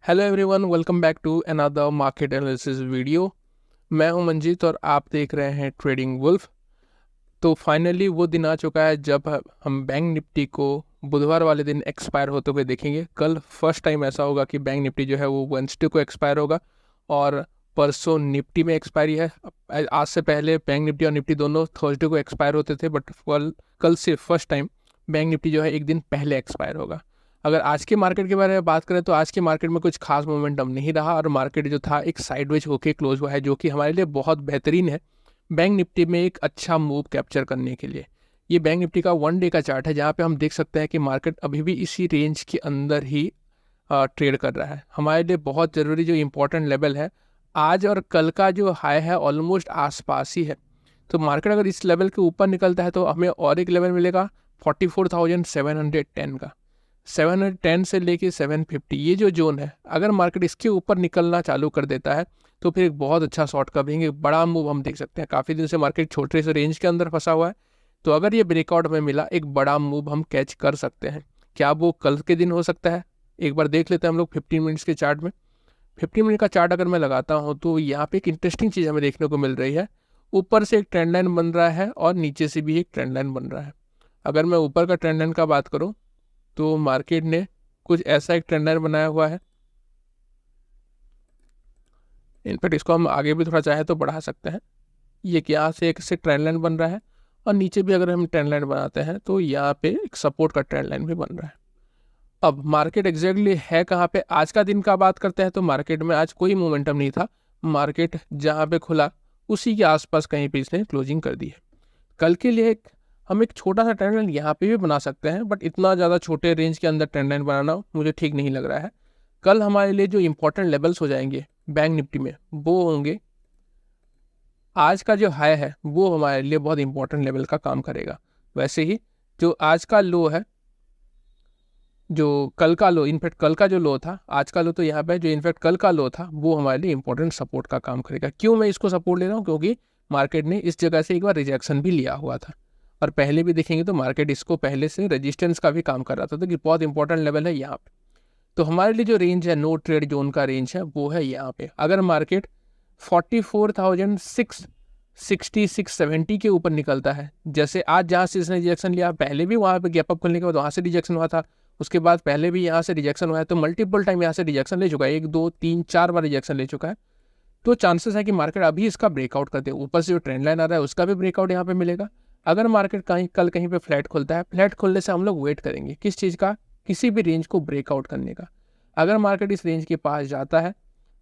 Hello everyone, welcome back to another market analysis video. मैं हूं मंजीत और आप देख रहे हैं ट्रेडिंग वुल्फ। तो फाइनली वो दिन आ चुका है जब हम बैंक निफ्टी को बुधवार वाले दिन एक्सपायर होते हुए देखेंगे। कल फर्स्ट टाइम ऐसा होगा कि बैंक निफ्टी जो है वो वेडनेसडे को एक्सपायर होगा और परसों निफ्टी में एक्सपायरी है। आज से पहले बैंक निफ्टी और निफ्टी दोनों थर्सडे को एक्सपायर होते थे, बट कल से फर्स्ट टाइम बैंक निफ्टी जो है एक दिन पहले एक्सपायर होगा। अगर आज के मार्केट के बारे में बात करें तो आज के मार्केट में कुछ खास मोमेंटम नहीं रहा और मार्केट जो था एक साइडवेज होके क्लोज हुआ है, जो कि हमारे लिए बहुत बेहतरीन है बैंक निफ्टी में एक अच्छा मूव कैप्चर करने के लिए। ये बैंक निफ्टी का 1 डे का चार्ट है, जहाँ पे हम देख सकते हैं कि मार्केट अभी भी इसी रेंज के अंदर ही ट्रेड कर रहा है। हमारे लिए बहुत ज़रूरी जो इंपॉर्टेंट लेवल है, आज और कल का जो हाई है ऑलमोस्ट आसपास ही है। तो मार्केट अगर इस लेवल के ऊपर निकलता है तो हमें और एक लेवल मिलेगा 44,710 का। 710 से लेके 750 ये जो जोन है, अगर मार्केट इसके ऊपर निकलना चालू कर देता है तो फिर एक बहुत अच्छा शॉर्ट कवरिंग, एक बड़ा मूव हम देख सकते हैं। काफ़ी दिन से मार्केट छोटे से रेंज के अंदर फंसा हुआ है, तो अगर ये ब्रेकआउट में मिला एक बड़ा मूव हम कैच कर सकते हैं। क्या वो कल के दिन हो सकता है? एक बार देख लेते हैं हम लोग 15 मिनट्स के चार्ट में। 15 मिनट का चार्ट अगर मैं लगाता हूँ तो यहाँ पे एक इंटरेस्टिंग चीज़ हमें देखने को मिल रही है। ऊपर से एक ट्रेंड लाइन बन रहा है और नीचे से भी एक ट्रेंड लाइन बन रहा है। अगर मैं ऊपर का ट्रेंड लाइन का बात करूँ तो मार्केट ने कुछ ऐसा एक ट्रेंड लाइन बनाया हुआ है। इनफैक्ट इसको हम आगे भी थोड़ा चाहे तो बढ़ा सकते हैं। ये यहाँ से एक से ट्रेंड लाइन बन रहा है और नीचे भी अगर हम ट्रेंड लाइन बनाते हैं तो यहाँ पे एक सपोर्ट का ट्रेंड लाइन भी बन रहा है। अब मार्केट एग्जैक्टली है कहाँ पे? आज का दिन का बात करते हैं तो मार्केट में आज कोई मोमेंटम नहीं था। मार्केट जहाँ पे खुला उसी के आसपास कहीं पे इसने क्लोजिंग कर दी है। कल के लिए हम एक छोटा सा ट्रेंड लाइन यहाँ पे भी बना सकते हैं, बट इतना ज़्यादा छोटे रेंज के अंदर ट्रेंड लाइन बनाना मुझे ठीक नहीं लग रहा है। कल हमारे लिए जो इंपॉर्टेंट लेवल्स हो जाएंगे बैंक निफ्टी में वो होंगे, आज का जो हाई है वो हमारे लिए बहुत इंपॉर्टेंट लेवल का काम करेगा। वैसे ही जो आज का लो है, जो कल का लो, इनफैक्ट कल का जो लो था, आज का लो तो यहाँ पे जो इनफैक्ट कल का लो था वो हमारे लिए इंपॉर्टेंट सपोर्ट का काम करेगा। क्यों मैं इसको सपोर्ट ले रहा हूँ? क्योंकि मार्केट ने इस जगह से एक बार रिजेक्शन भी लिया हुआ था और पहले भी देखेंगे तो मार्केट इसको पहले से रेजिस्टेंस का भी काम कर रहा था, तो कि बहुत इंपॉर्टेंट लेवल है यहाँ पे। तो हमारे लिए जो रेंज है, नो ट्रेड जोन का रेंज है, वो है यहाँ पे। अगर मार्केट 44,660-670 के ऊपर निकलता है, जैसे आज जहाँ से इसने रिजेक्शन लिया, पहले भी वहाँ पे गैप अप खुलने के बाद वहाँ से रिजेक्शन हुआ था, उसके बाद पहले भी यहाँ से रिजेक्शन हुआ है, तो मल्टीपल टाइम यहाँ से रिजेक्शन ले चुका है, 1 2 3 4 बार रिजेक्शन ले चुका है। तो चांसेस है कि मार्केट अभी इसका ब्रेकआउट कर दे। ऊपर से जो ट्रेंड लाइन आ रहा है उसका भी ब्रेकआउट यहाँ पे मिलेगा। अगर मार्केट कल कहीं पे फ्लैट खुलता है, फ्लैट खुलने से हम लोग वेट करेंगे किस चीज़ का? किसी भी रेंज को ब्रेकआउट करने का। अगर मार्केट इस रेंज के पास जाता है,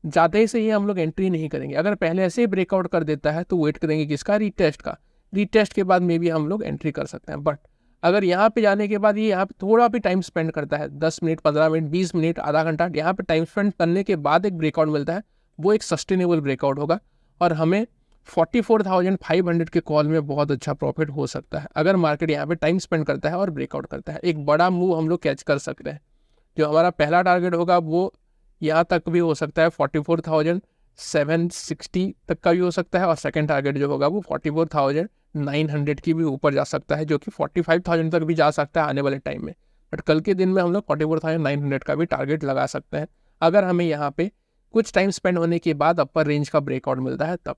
जाते ही से ही हम लोग एंट्री नहीं करेंगे। अगर पहले ऐसे ही ब्रेकआउट कर देता है तो वेट करेंगे किसका? रीटेस्ट का। रीटेस्ट के बाद में भी हम लोग एंट्री कर सकते हैं। बट अगर यहाँ पे जाने के बाद ये यहाँ पे थोड़ा भी टाइम स्पेंड करता है, 10 मिनट 15 मिनट 20 मिनट आधा घंटा यहाँ पे टाइम स्पेंड करने के बाद एक ब्रेकआउट मिलता है, वो एक सस्टेनेबल ब्रेकआउट होगा और हमें 44,500 के कॉल में बहुत अच्छा प्रॉफिट हो सकता है। अगर मार्केट यहाँ पे टाइम स्पेंड करता है और ब्रेकआउट करता है, एक बड़ा मूव हम लोग कैच कर सकते हैं। जो हमारा पहला टारगेट होगा वो यहाँ तक भी हो सकता है, 44,760 तक का भी हो सकता है, और सेकंड टारगेट जो होगा वो 44,900 की भी ऊपर जा सकता है, जो कि 45,000 तक भी जा सकता है आने वाले टाइम में। बट कल के दिन में हम लोग 44,900 का भी टारगेट लगा सकते हैं, अगर हमें यहाँ पे कुछ टाइम स्पेंड होने के बाद अपर रेंज का ब्रेकआउट मिलता है तब।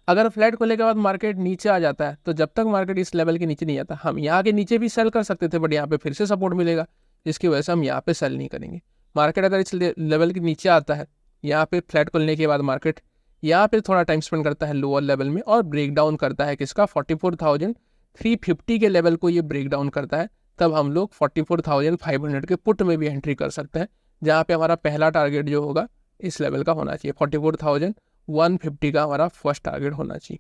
अगर फ्लैट खोलने के बाद मार्केट नीचे आ जाता है, तो जब तक मार्केट इस लेवल के नीचे नहीं आता, हम यहाँ के नीचे भी सेल कर सकते थे, बट यहाँ पे फिर से सपोर्ट मिलेगा, जिसकी वजह से हम यहाँ पे सेल नहीं करेंगे। मार्केट अगर इस लेवल के नीचे आता है, यहाँ पे फ्लैट खोलने के बाद मार्केट यहाँ पे थोड़ा टाइम स्पेंड करता है लोअर लेवल में और ब्रेक डाउन करता है किसका? 44,350 के लेवल को ये ब्रेक डाउन करता है, तब हम लोग 44,500 के पुट में भी एंट्री कर सकते हैं, जहाँ पे हमारा पहला टारगेट जो होगा इस लेवल का होना चाहिए, 44,150 का हमारा फर्स्ट टारगेट होना चाहिए।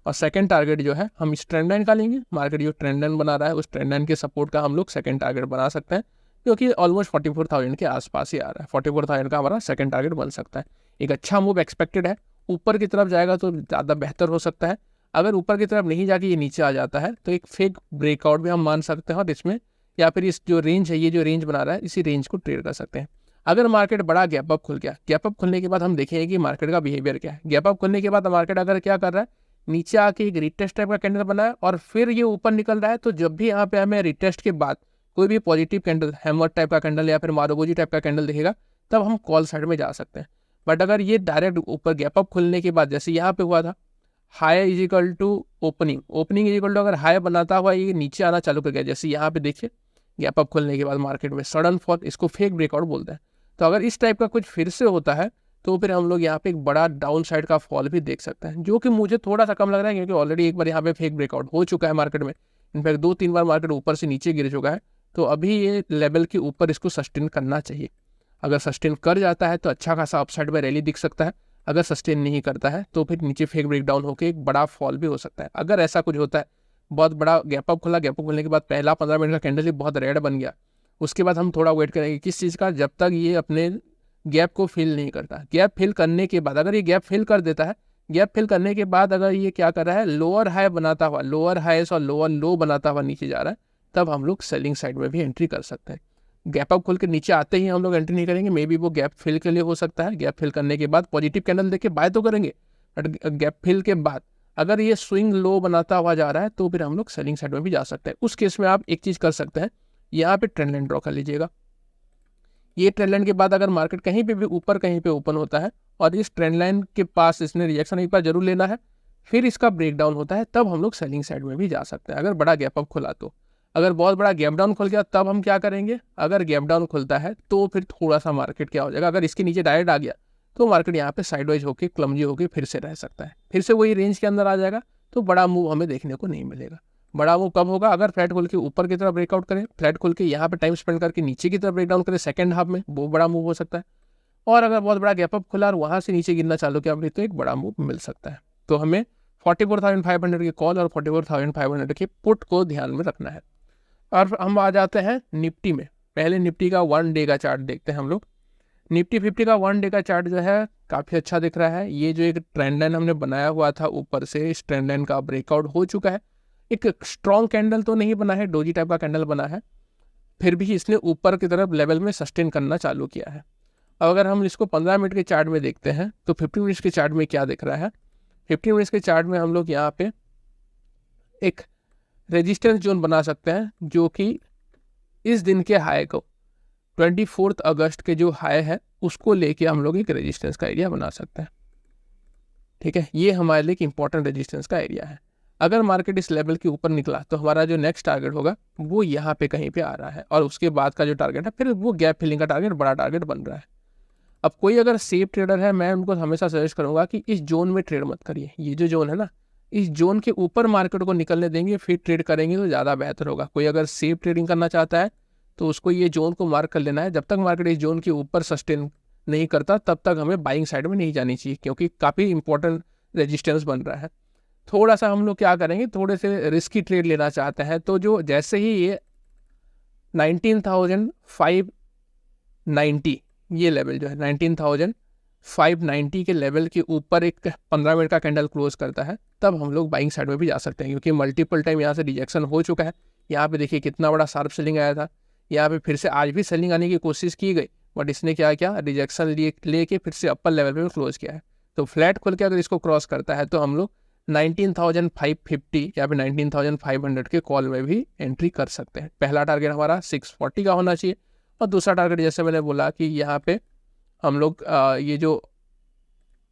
और सेकंड टारगेट जो है हम इस ट्रेंड लाइन का लेंगे। मार्केट जो ट्रेंड लाइन बना रहा है उस ट्रेंड लाइन के सपोर्ट का हम लोग सेकंड टारगेट बना सकते हैं, जो कि ऑलमोस्ट 44,000 के आसपास ही आ रहा है। 44,000 का हमारा सेकंड टारगेट बन सकता है। एक अच्छा मूव एक्सपेक्टेड है, ऊपर की तरफ जाएगा तो ज़्यादा बेहतर हो सकता है। अगर ऊपर की तरफ नहीं जाके ये नीचे आ जाता है तो एक फेक ब्रेकआउट भी हम मान सकते हैं, और इसमें या फिर इस जो रेंज है, ये जो रेंज बना रहा है, इसी रेंज को ट्रेड कर सकते हैं। अगर मार्केट बड़ा गैप अप खुल गया, गैप अप खुलने के बाद हम देखेंगे कि मार्केट का बिहेवियर क्या है। गैप अप खुलने के बाद मार्केट अगर क्या कर रहा है, नीचे आके एक रिटेस्ट टाइप का कैंडल बना है और फिर ये ऊपर निकल रहा है, तो जब भी यहाँ पे हमें रिटेस्ट के बाद कोई भी पॉजिटिव कैंडल, हैमर टाइप का कैंडल या फिर मारुबुजी टाइप का कैंडल दिखेगा, तब हम कॉल साइड में जा सकते हैं। बट अगर ये डायरेक्ट ऊपर गैप अप खुलने के बाद जैसे यहाँ पे हुआ था, high is equal to opening, opening is equal to अगर हाई बनाता हुआ ये नीचे आना चालू कर गया, जैसे यहाँ पे देखिए गैप अप खुलने के बाद मार्केट में सडन फॉल, इसको फेक ब्रेकआउट बोलते हैं। तो अगर इस टाइप का कुछ फिर से होता है तो फिर हम लोग यहाँ पे एक बड़ा डाउन साइड का फॉल भी देख सकते हैं, जो कि मुझे थोड़ा सा कम लग रहा है क्योंकि ऑलरेडी एक बार यहाँ पे फेक ब्रेकआउट हो चुका है मार्केट में। इनफैक्ट 2-3 बार मार्केट ऊपर से नीचे गिर चुका है। तो अभी ये लेवल के ऊपर इसको सस्टेन करना चाहिए। अगर सस्टेन कर जाता है तो अच्छा खासा अपसाइड में रैली दिख सकता है। अगर सस्टेन नहीं करता है तो फिर नीचे फेक ब्रेकडाउन होकर एक बड़ा फॉल भी हो सकता है। अगर ऐसा कुछ होता है, बहुत बड़ा गैप अप खुला, गैप अप खुलने के बाद पहला 15 मिनट का कैंडल बहुत रेड बन गया, उसके बाद हम थोड़ा वेट करेंगे किस चीज़ का, जब तक ये अपने गैप को फिल नहीं करता। गैप फिल करने के बाद अगर ये गैप फिल कर देता है, गैप फिल करने के बाद अगर ये क्या कर रहा है, लोअर हाई बनाता हुआ, लोअर हाईस और लोअर लो बनाता हुआ नीचे जा रहा है, तब हम लोग सेलिंग साइड में भी एंट्री कर सकते हैं। गैप अप खुल के नीचे आते ही हम लोग एंट्री नहीं करेंगे, मे बी वो गैप फिल के लिए हो सकता है। गैप फिल करने के बाद पॉजिटिव कैंडल देके बाय तो करेंगे, बट गैप फिल के बाद अगर ये स्विंग लो बनाता हुआ जा रहा है तो फिर हम लोग सेलिंग साइड में भी जा सकते हैं। उस केस में आप एक चीज़ कर सकते हैं, यहाँ पे ट्रेंड लाइन ड्रॉ कर लीजिएगा। ये ट्रेंड लाइन के बाद अगर मार्केट कहीं पे भी ऊपर कहीं पे ओपन होता है और इस ट्रेंड लाइन के पास इसने रिएक्शन एक बार जरूर लेना है, फिर इसका ब्रेकडाउन होता है, तब हम लोग सेलिंग साइड में भी जा सकते हैं। अगर बड़ा गैप अप खुला तो, अगर बहुत बड़ा गैप डाउन खुल गया तब हम क्या करेंगे, अगर गैप डाउन खुलता है तो फिर थोड़ा सा मार्केट क्या हो जाएगा, अगर इसके नीचे डायरेक्ट आ गया तो मार्केट यहाँ पे साइडवाइज होकर क्लमजी होकर फिर से रह सकता है, फिर से वही रेंज के अंदर आ जाएगा। तो बड़ा मूव हमें देखने को नहीं मिलेगा। बड़ा मूव कब होगा, अगर फ्लैट खोल के ऊपर की तरफ ब्रेकआउट करे, फ्लैट खोल के यहाँ पे टाइम स्पेंड करके नीचे की तरफ ब्रेकडाउन करे सेकंड हाफ में, वो बड़ा मूव हो सकता है। और अगर बहुत बड़ा गैप अप खुला और वहाँ से नीचे गिरना चालू किया तो एक बड़ा मूव मिल सकता है। तो हमें 44,500 के कॉल और 44,500 के पुट को ध्यान में रखना है। और हम आ जाते हैं निफ्टी में। पहले निफ्टी का 1 डे का चार्ट देखते हैं हम लोग। निफ्टी 50 का 1 डे का चार्ट जो है काफ़ी अच्छा दिख रहा है। ये जो एक ट्रेंड लाइन हमने बनाया हुआ था ऊपर से, इस ट्रेंड लाइन का ब्रेकआउट हो चुका है। एक स्ट्रॉन्ग कैंडल तो नहीं बना है, डोजी टाइप का कैंडल बना है, फिर भी इसने ऊपर की तरफ लेवल में सस्टेन करना चालू किया है। अब अगर हम इसको 15 मिनट के चार्ट में देखते हैं तो 15 मिनट्स के चार्ट में क्या दिख रहा है, 15 मिनट्स के चार्ट में हम लोग यहाँ पे एक रेजिस्टेंस जोन बना सकते हैं, जो कि इस दिन के हाई को 24 अगस्त के जो हाई है उसको लेके हम लोग एक रेजिस्टेंस का एरिया बना सकते हैं। ठीक है, ये हमारे लिए एक इंपॉर्टेंट रेजिस्टेंस का एरिया है। अगर मार्केट इस लेवल के ऊपर निकला तो हमारा जो नेक्स्ट टारगेट होगा वो यहाँ पे कहीं पे आ रहा है, और उसके बाद का जो टारगेट है फिर वो गैप फिलिंग का टारगेट बड़ा टारगेट बन रहा है। अब कोई अगर सेफ ट्रेडर है, मैं उनको हमेशा सजेस्ट करूंगा कि इस जोन में ट्रेड मत करिए। ये जो जोन है ना, इस जोन के ऊपर मार्केट को निकलने देंगे फिर ट्रेड करेंगे तो ज़्यादा बेहतर होगा। कोई अगर सेफ ट्रेडिंग करना चाहता है तो उसको ये जोन को मार्क कर लेना है। जब तक मार्केट इस जोन के ऊपर सस्टेन नहीं करता तब तक हमें बाइंग साइड में नहीं जानी चाहिए, क्योंकि काफ़ी इंपॉर्टेंट रेजिस्टेंस बन रहा है। थोड़ा सा हम लोग क्या करेंगे, थोड़े से रिस्की ट्रेड लेना चाहते हैं तो जो जैसे ही ये 19,590 ये लेवल जो है 19,590 के लेवल के ऊपर एक 15 मिनट का कैंडल क्लोज करता है, तब हम लोग बाइंग साइड में भी जा सकते हैं, क्योंकि मल्टीपल टाइम यहाँ से रिजेक्शन हो चुका है। यहाँ पे देखिए कितना बड़ा शार्प सेलिंग आया था, यहाँ पे फिर से आज भी सेलिंग आने की कोशिश की गई, बट इसने क्या किया, रिजेक्शन लेके फिर से अपर लेवल पे क्लोज किया है। तो फ्लैट खोल के अगर इसको क्रॉस करता है तो हम लोग 19,550 या फिर 19,500 के कॉल में भी एंट्री कर सकते हैं। पहला टारगेट हमारा 640 का होना चाहिए, और दूसरा टारगेट जैसे मैंने बोला कि यहाँ पे हम लोग ये जो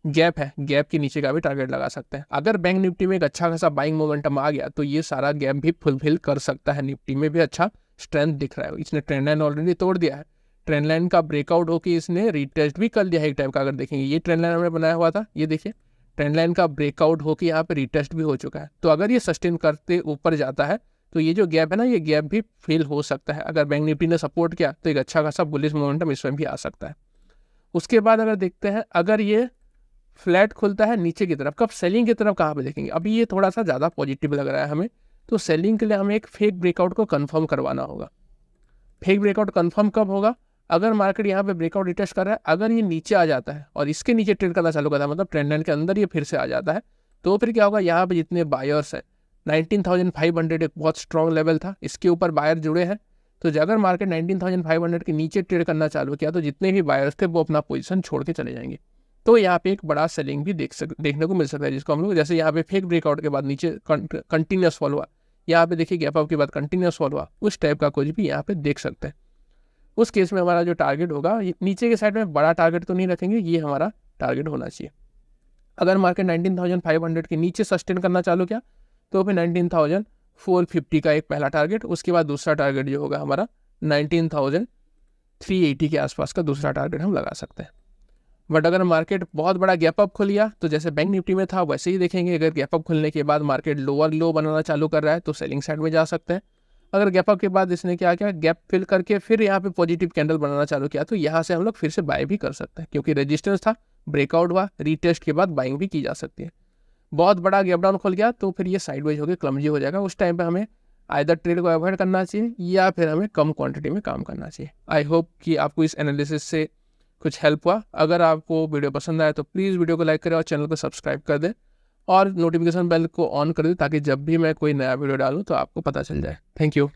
गैप है, गैप के नीचे का भी टारगेट लगा सकते हैं। अगर बैंक निफ्टी में एक अच्छा खासा बाइंग मोमेंटम आ गया तो ये सारा गैप भी फुलफिल कर सकता है। निफ्टी में भी अच्छा स्ट्रेंथ दिख रहा है। इसने ट्रेंड लाइन ऑलरेडी तोड़ दिया है, ट्रेंड लाइन का ब्रेकआउट होकर इसने रिटेस्ट भी कर लिया है एक टाइप का। अगर देखेंगे ये ट्रेंड लाइन हमने बनाया हुआ था, ये देखिए ट्रेंड लाइन का ब्रेकआउट होकर यहाँ पे रिटेस्ट भी हो चुका है। तो अगर ये सस्टेन करते ऊपर जाता है तो ये जो गैप है ना, ये गैप भी फिल हो सकता है। अगर बैंक निफ्टी ने सपोर्ट किया तो एक अच्छा खासा बुलिश मोमेंटम इसमें भी आ सकता है। उसके बाद अगर देखते हैं, अगर ये फ्लैट खुलता है नीचे की तरफ, कब सेलिंग की तरफ कहाँ पे देखेंगे। अभी ये थोड़ा सा ज़्यादा पॉजिटिव लग रहा है हमें, तो सेलिंग के लिए हमें एक फेक ब्रेकआउट को कंफर्म करवाना होगा। फेक ब्रेकआउट कंफर्म कब होगा, अगर मार्केट यहाँ पे ब्रेकआउट रिटेस्ट कर रहा है, अगर ये नीचे आ जाता है और इसके नीचे ट्रेड करना चालू करता है, मतलब ट्रेंड लाइन के अंदर ये फिर से आ जाता है, तो फिर क्या होगा, यहाँ पे जितने बायर्स हैं 19,500 एक बहुत स्ट्रॉन्ग लेवल था, इसके ऊपर बायर जुड़े हैं। तो अगर मार्केट 19,500 के नीचे ट्रेड करना चालू किया तो जितने भी बायर्स थे वो अपना पोजीशन छोड़ के चले जाएंगे। तो यहाँ पे एक बड़ा सेलिंग भी देखने को मिल सकता है, जिसको हम लोग जैसे यहाँ पे फेक ब्रेकआउट के बाद नीचे कंटिन्यूस फॉल हुआ, यहाँ पे देखिए गैप अप के बाद कंटिन्यूस फॉल हुआ, उस टाइप का कुछ भी यहाँ पे देख सकते हैं। उस केस में हमारा जो टारगेट होगा, नीचे के साइड में बड़ा टारगेट तो नहीं रखेंगे, ये हमारा टारगेट होना चाहिए। अगर मार्केट 19,500 के नीचे सस्टेन करना चालू किया तो फिर 19,450 का एक पहला टारगेट, उसके बाद दूसरा टारगेट जो होगा हमारा 19,380 के आसपास का दूसरा टारगेट हम लगा सकते हैं। बट अगर मार्केट बहुत बड़ा गैप अप खुल गया तो जैसे बैंक निफ्टी में था वैसे ही देखेंगे, अगर गैप अप खुलने के बाद मार्केट लोअर लो बनाना चालू कर रहा है तो सेलिंग साइड में जा सकते हैं। अगर गैप अप के बाद इसने क्या किया, गैप फिल करके फिर यहाँ पे पॉजिटिव कैंडल बनाना चालू किया तो यहाँ से हम लोग फिर से बाय भी कर सकते हैं, क्योंकि रेजिस्टेंस था, ब्रेकआउट हुआ, रीटेस्ट के बाद बाइंग भी की जा सकती है। बहुत बड़ा गैप डाउन खुल गया तो फिर ये साइडवेज होकर क्लमजी हो जाएगा, उस टाइम पे हमें आइदर ट्रेड को अवॉइड करना चाहिए या फिर हमें कम क्वांटिटी में काम करना चाहिए। आई होप कि आपको इस एनालिसिस से कुछ हेल्प हुआ। अगर आपको वीडियो पसंद आया तो प्लीज़ वीडियो को लाइक करें और चैनल को सब्सक्राइब कर दें और नोटिफिकेशन बेल को ऑन कर दें ताकि जब भी मैं कोई नया वीडियो डालूँ तो आपको पता चल जाए। Thank you.